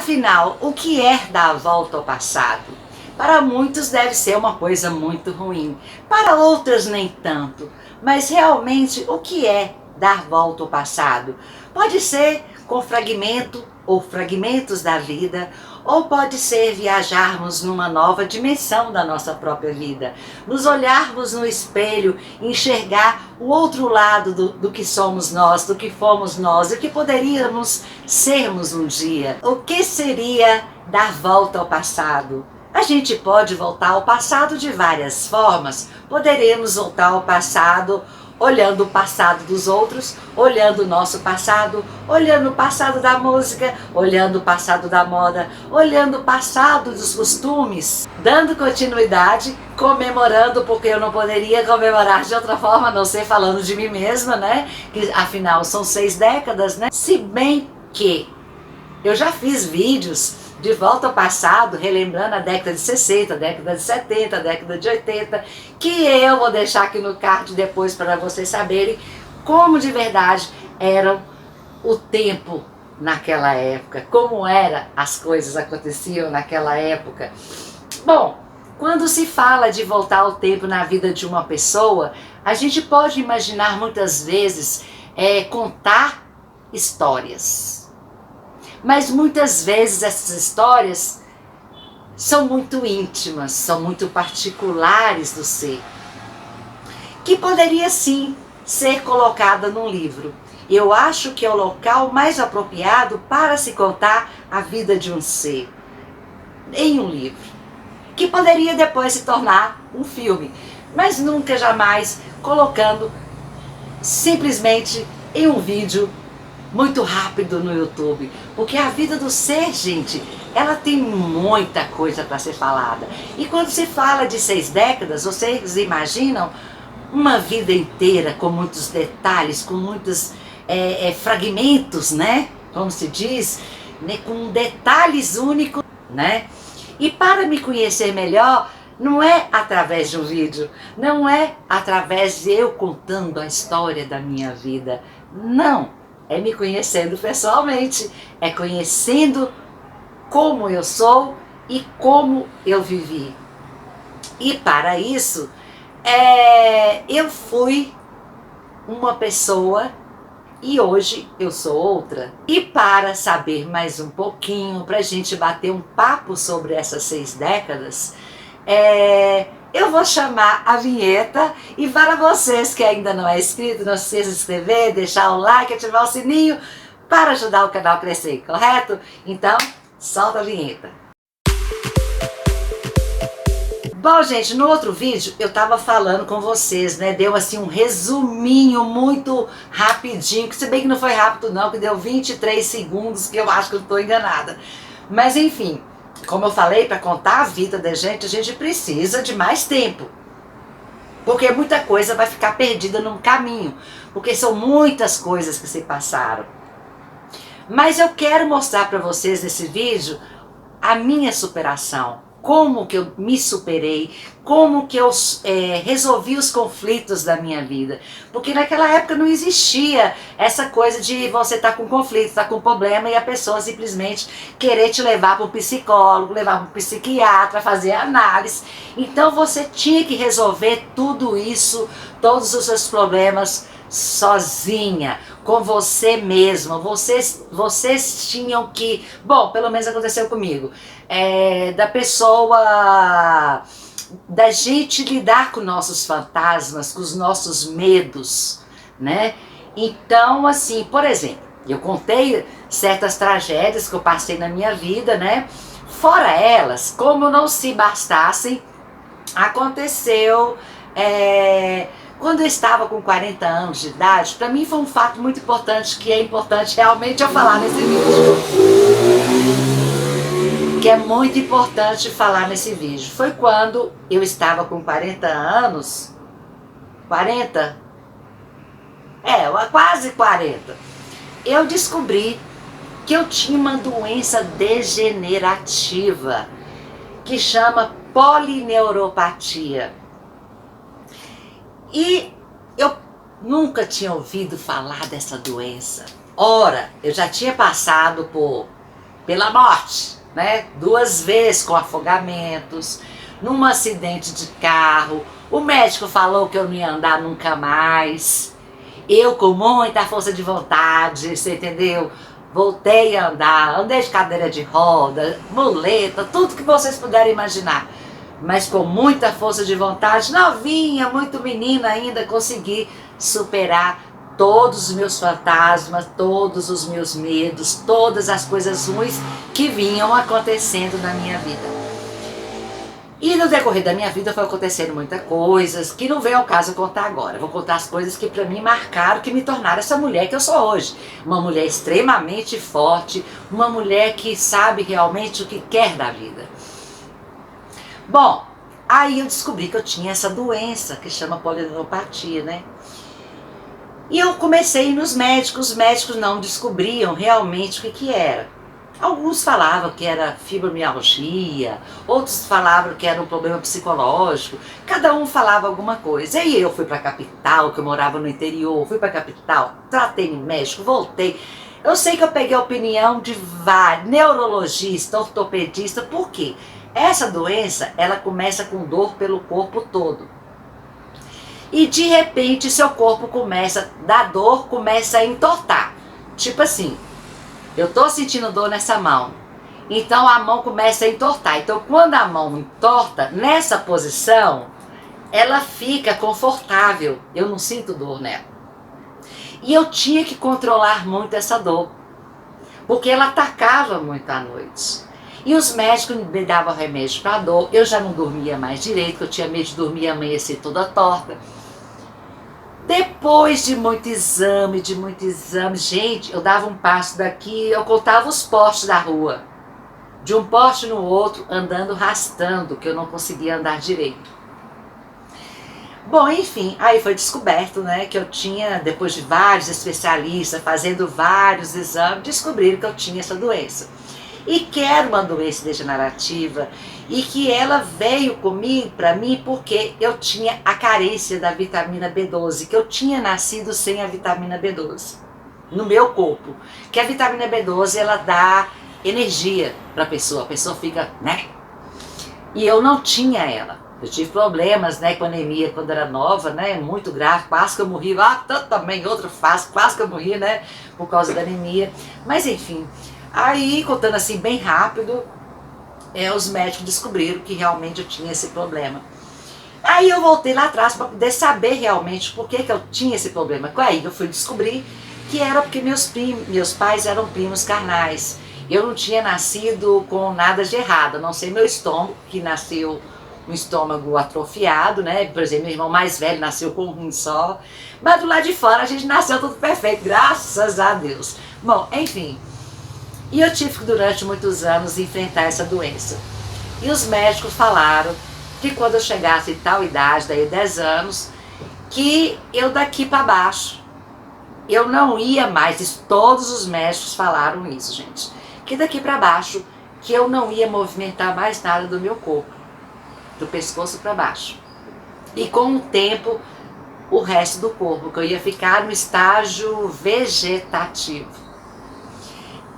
Afinal, o que é dar a volta ao passado? Para muitos deve ser uma coisa muito ruim, para outros nem tanto. Mas realmente, o que é dar volta ao passado? Pode ser com fragmento ou fragmentos da vida, ou pode ser viajarmos numa nova dimensão da nossa própria vida, nos olharmos no espelho, enxergar o outro lado do que somos nós, do que fomos nós e o que poderíamos sermos um dia. O que seria dar volta ao passado? A gente pode voltar ao passado de várias formas. Poderemos voltar ao passado olhando o passado dos outros, olhando o nosso passado, olhando o passado da música, olhando o passado da moda, olhando o passado dos costumes, dando continuidade, comemorando, porque eu não poderia comemorar de outra forma, a não ser falando de mim mesma, né? Que afinal são 6 décadas, né? Se bem que eu já fiz vídeos de volta ao passado, relembrando a década de 60, a década de 70, a década de 80, que eu vou deixar aqui no card depois para vocês saberem como de verdade era o tempo naquela época, como as coisas aconteciam naquela época. Bom, quando se fala de voltar ao tempo na vida de uma pessoa, a gente pode imaginar muitas vezes contar histórias. Mas muitas vezes essas histórias são muito íntimas, são muito particulares do ser, que poderia sim ser colocada num livro. Eu acho que é o local mais apropriado para se contar a vida de um ser, em um livro, que poderia depois se tornar um filme, mas nunca jamais colocando simplesmente em um vídeo muito rápido no YouTube, porque a vida do ser, gente, ela tem muita coisa para ser falada. E quando se fala de 6 décadas, vocês imaginam uma vida inteira com muitos detalhes, com muitos fragmentos, né? Como se diz, né? Com detalhes únicos, né? E para me conhecer melhor, não é através de um vídeo, não é através de eu contando a história da minha vida, não. É me conhecendo pessoalmente, é conhecendo como eu sou e como eu vivi. E para isso, eu fui uma pessoa e hoje eu sou outra. E para saber mais um pouquinho, para a gente bater um papo sobre essas 6 décadas, eu vou chamar a vinheta, e para vocês que ainda não é inscrito, não se esqueça de se inscrever, deixar o like, ativar o sininho para ajudar o canal a crescer, correto? Então, solta a vinheta. Bom, gente, no outro vídeo eu tava falando com vocês, né? Deu assim um resuminho muito rapidinho, que se bem que não foi rápido não, que deu 23 segundos, que eu acho que eu tô enganada. Mas enfim, como eu falei, para contar a vida da gente, a gente precisa de mais tempo. Porque muita coisa vai ficar perdida no caminho. Porque são muitas coisas que se passaram. Mas eu quero mostrar para vocês nesse vídeo a minha superação. Como que eu me superei, como que eu resolvi os conflitos da minha vida. Porque naquela época não existia essa coisa de você estar com conflito, estar com problema e a pessoa simplesmente querer te levar para um psicólogo, levar para um psiquiatra, fazer análise. Então você tinha que resolver tudo isso, todos os seus problemas sozinha, com você mesma. Vocês tinham que, bom, pelo menos aconteceu comigo, da pessoa, da gente lidar com nossos fantasmas, com os nossos medos, né? Então, assim, por exemplo, eu contei certas tragédias que eu passei na minha vida, né? Fora elas, como não se bastassem, aconteceu quando eu estava com 40 anos de idade. Para mim foi um fato muito importante, que é importante realmente eu falar nesse vídeo. Que é muito importante falar nesse vídeo. Foi quando eu estava com 40 anos, 40? Quase 40. Eu descobri que eu tinha uma doença degenerativa, que chama polineuropatia. E eu nunca tinha ouvido falar dessa doença. Ora, eu já tinha passado por pela morte, né? 2 vezes com afogamentos, num acidente de carro. O médico falou que eu não ia andar nunca mais. Eu, com muita força de vontade, você entendeu? Voltei a andar, andei de cadeira de roda, muleta, tudo que vocês puderem imaginar. Mas com muita força de vontade, novinha, muito menina ainda, consegui superar todos os meus fantasmas, todos os meus medos, todas as coisas ruins que vinham acontecendo na minha vida. E no decorrer da minha vida foi acontecendo muitas coisas que não vem ao caso contar agora. Vou contar as coisas que para mim marcaram, que me tornaram essa mulher que eu sou hoje. Uma mulher extremamente forte, uma mulher que sabe realmente o que quer da vida. Bom, aí eu descobri que eu tinha essa doença que chama polineuropatia, né? E eu comecei a ir nos médicos, os médicos não descobriam realmente o que era. Alguns falavam que era fibromialgia, outros falavam que era um problema psicológico, cada um falava alguma coisa. E eu fui para a capital, que eu morava no interior, fui para a capital, tratei no médico, voltei. Eu sei que eu peguei a opinião de vários, neurologista, ortopedista, por quê? Essa doença, ela começa com dor pelo corpo todo. E de repente seu corpo começa, da dor, começa a entortar. Tipo assim, eu tô sentindo dor nessa mão, então a mão começa a entortar. Então quando a mão entorta, nessa posição, ela fica confortável, eu não sinto dor nela. E eu tinha que controlar muito essa dor, porque ela atacava muito à noite. E os médicos me davam remédio para dor, eu já não dormia mais direito, porque eu tinha medo de dormir e amanhecer toda torta. Depois de muito exame, gente, eu dava um passo daqui, eu contava os postes da rua. De um poste no outro, andando, arrastando, que eu não conseguia andar direito. Bom, enfim, aí foi descoberto, né, que eu tinha, depois de vários especialistas, fazendo vários exames, descobriram que eu tinha essa doença. E que era uma doença degenerativa e que ela veio comigo, para mim, porque eu tinha a carência da vitamina B12, que eu tinha nascido sem a vitamina B12 no meu corpo. Que a vitamina B12, ela dá energia para a pessoa fica, né? E eu não tinha ela. Eu tive problemas, né, com anemia quando era nova, né, muito grave, quase que eu morri, tanto também, outra fase, quase que eu morri, né, por causa da anemia. Mas enfim, aí, contando assim bem rápido, os médicos descobriram que realmente eu tinha esse problema. Aí eu voltei lá atrás para poder saber realmente por que eu tinha esse problema. Aí eu fui descobrir que era porque meus pais eram primos carnais. Eu não tinha nascido com nada de errado, a não ser meu estômago, que nasceu um estômago atrofiado, né? Por exemplo, meu irmão mais velho nasceu com um rim só. Mas do lado de fora a gente nasceu tudo perfeito, graças a Deus. Bom, enfim. E eu tive que durante muitos anos enfrentar essa doença. E os médicos falaram que quando eu chegasse em tal idade, daí 10 anos, que eu daqui para baixo, eu não ia mais, e todos os médicos falaram isso, gente, que daqui para baixo, que eu não ia movimentar mais nada do meu corpo, do pescoço para baixo. E com o tempo, o resto do corpo, que eu ia ficar no estágio vegetativo.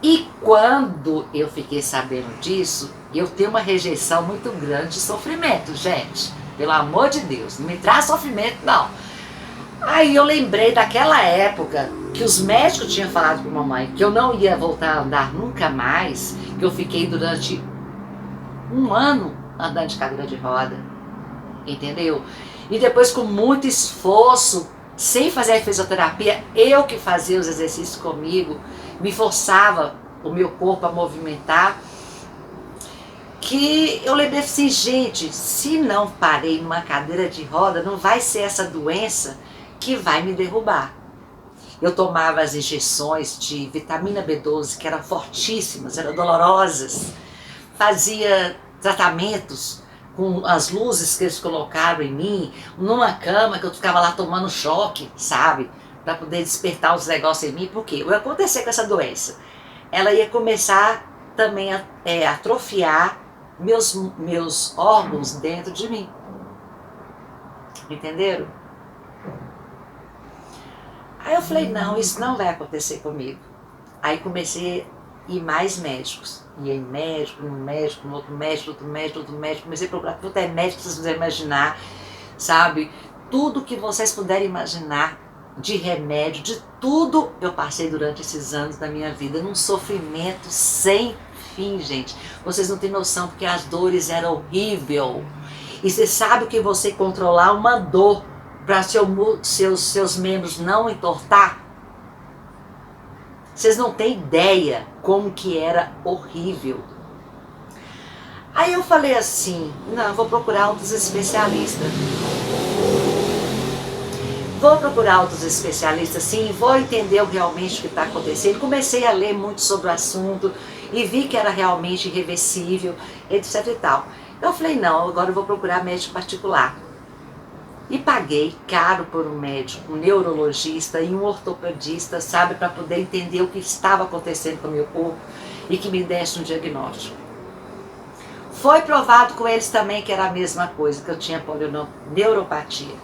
E quando eu fiquei sabendo disso, eu tenho uma rejeição muito grande de sofrimento, gente. Pelo amor de Deus, não me traz sofrimento, não. Aí eu lembrei daquela época que os médicos tinham falado para mamãe que eu não ia voltar a andar nunca mais, que eu fiquei durante 1 ano andando de cadeira de roda, entendeu? E depois, com muito esforço, sem fazer a fisioterapia, eu que fazia os exercícios comigo, me forçava o meu corpo a movimentar, que eu lembrei assim, gente, se não parei numa cadeira de roda, não vai ser essa doença que vai me derrubar. Eu tomava as injeções de vitamina B12, que eram fortíssimas, eram dolorosas, fazia tratamentos com as luzes que eles colocaram em mim, numa cama que eu ficava lá tomando choque, sabe? Para poder despertar os negócios em mim, porque o que ia acontecer com essa doença? Ela ia começar também a atrofiar meus órgãos dentro de mim. Entenderam? Aí eu falei, não, isso não vai acontecer comigo. Aí comecei E mais médicos. Ia em médico, no médico, no outro médico, outro médico, outro médico. Comecei a procurar tudo é médico que vocês puderem imaginar, sabe? Tudo que vocês puderem imaginar de remédio, de tudo eu passei durante esses anos da minha vida, num sofrimento sem fim, gente. Vocês não têm noção, porque as dores eram horríveis. E você sabe que você controlar uma dor para seus membros não entortar? Vocês não têm ideia como que era horrível. Aí eu falei assim, não, eu vou procurar outros especialistas. Vou procurar outros especialistas, sim, vou entender realmente o que está acontecendo. Comecei a ler muito sobre o assunto e vi que era realmente irreversível, etc e tal. Eu falei, não, agora eu vou procurar médico particular. E paguei caro por um médico, um neurologista e um ortopedista, sabe, para poder entender o que estava acontecendo com o meu corpo e que me desse um diagnóstico. Foi provado com eles também que era a mesma coisa, que eu tinha polioneuropatia.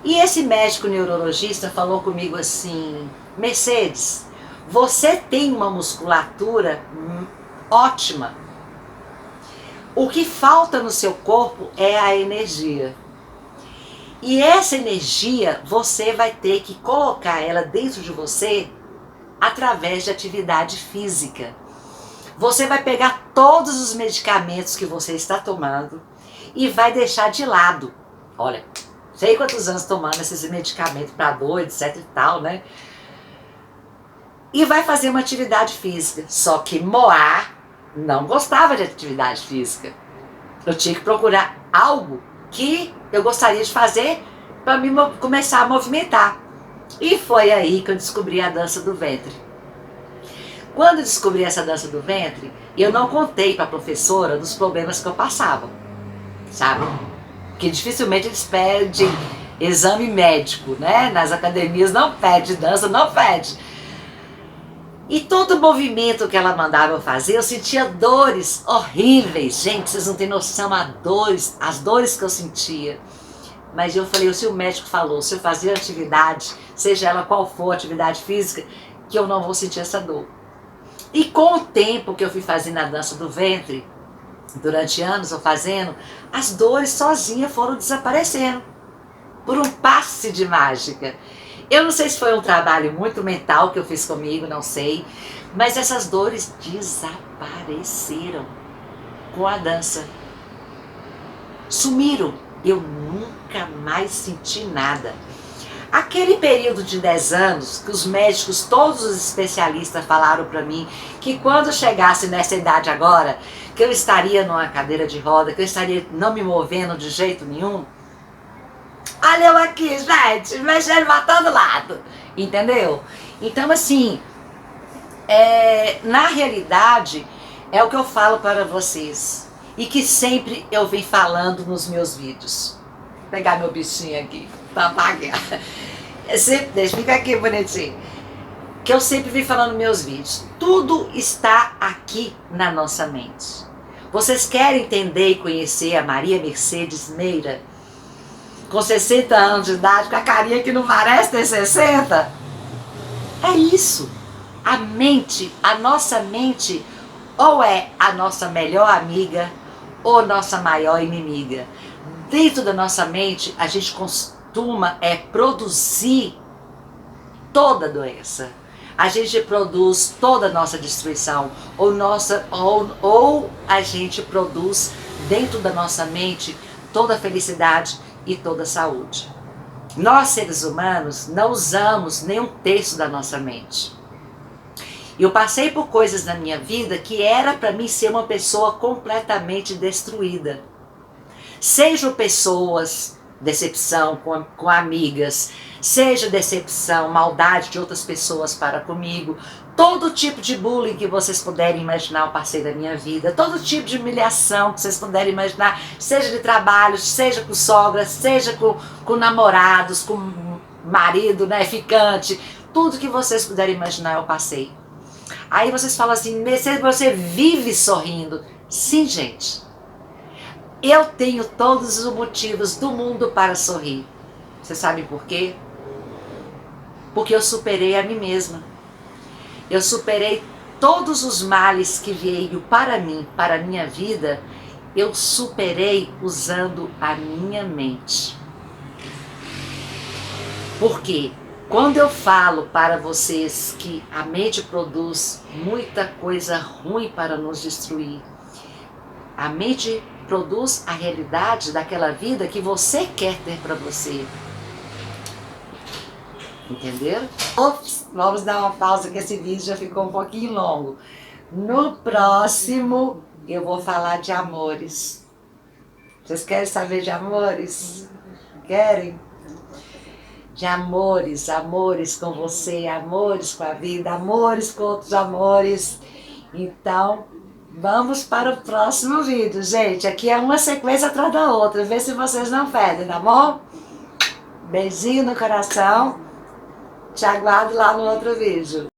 E esse médico neurologista falou comigo assim, Mercedes, você tem uma musculatura ótima. O que falta no seu corpo é a energia. E essa energia você vai ter que colocar ela dentro de você através de atividade física. Você vai pegar todos os medicamentos que você está tomando e vai deixar de lado. Olha, sei quantos anos tomando esses medicamentos para dor, etc e tal, né? E vai fazer uma atividade física. Só que Moá não gostava de atividade física. Eu tinha que procurar algo que eu gostaria de fazer para me começar a movimentar. E foi aí que eu descobri a dança do ventre. Quando eu descobri essa dança do ventre, eu não contei para a professora dos problemas que eu passava, sabe? Porque dificilmente eles pedem exame médico, né? Nas academias não pede, dança não pede. E todo movimento que ela mandava eu fazer, eu sentia dores horríveis. Gente, vocês não têm noção as dores que eu sentia. Mas eu falei, se o médico falou, se eu fazer atividade, seja ela qual for, atividade física, que eu não vou sentir essa dor. E com o tempo que eu fui fazendo a dança do ventre, durante anos eu fazendo, as dores sozinhas foram desaparecendo. Por um passe de mágica. Eu não sei se foi um trabalho muito mental que eu fiz comigo, não sei. Mas essas dores desapareceram com a dança. Sumiram. Eu nunca mais senti nada. Aquele período de 10 anos que os médicos, todos os especialistas falaram para mim que quando chegasse nessa idade agora, que eu estaria numa cadeira de roda, que eu estaria não me movendo de jeito nenhum. Olha eu aqui, gente, mexendo pra todo lado, entendeu? Então, assim, na realidade, é o que eu falo para vocês e que sempre eu venho falando nos meus vídeos. Vou pegar meu bichinho aqui, pra apagar. Deixa, fica aqui bonitinho. Que eu sempre venho falando nos meus vídeos. Tudo está aqui na nossa mente. Vocês querem entender e conhecer a Maria Mercedes Meira? Com 60 anos de idade, com a carinha que não parece ter 60. É isso. A mente, a nossa mente, ou é a nossa melhor amiga, ou nossa maior inimiga. Dentro da nossa mente, a gente costuma produzir toda a doença. A gente produz toda a nossa destruição. Ou a gente produz dentro da nossa mente toda a felicidade e toda a saúde. Nós, seres humanos, não usamos nem um terço da nossa mente. Eu passei por coisas na minha vida que era para mim ser uma pessoa completamente destruída. Sejam pessoas, decepção com amigas, seja decepção, maldade de outras pessoas para comigo, todo tipo de bullying que vocês puderem imaginar eu passei da minha vida, todo tipo de humilhação que vocês puderem imaginar, seja de trabalho, seja com sogra, seja com namorados, com marido, né, ficante, tudo que vocês puderem imaginar eu passei. Aí vocês falam assim, Mercedes, você vive sorrindo. Sim, gente. Eu tenho todos os motivos do mundo para sorrir. Você sabe por quê? Porque eu superei a mim mesma. Eu superei todos os males que veio para mim, para a minha vida, eu superei usando a minha mente. Porque quando eu falo para vocês que a mente produz muita coisa ruim para nos destruir, a mente produz a realidade daquela vida que você quer ter para você. Entenderam? Ops, vamos dar uma pausa que esse vídeo já ficou um pouquinho longo. No próximo eu vou falar de amores. Vocês querem saber de amores? Querem? De amores, amores com você, amores com a vida, amores com outros amores. Então, vamos para o próximo vídeo, gente. Aqui é uma sequência atrás da outra. Vê se vocês não perdem, tá bom? Beijinho no coração. Te aguardo lá no outro vídeo.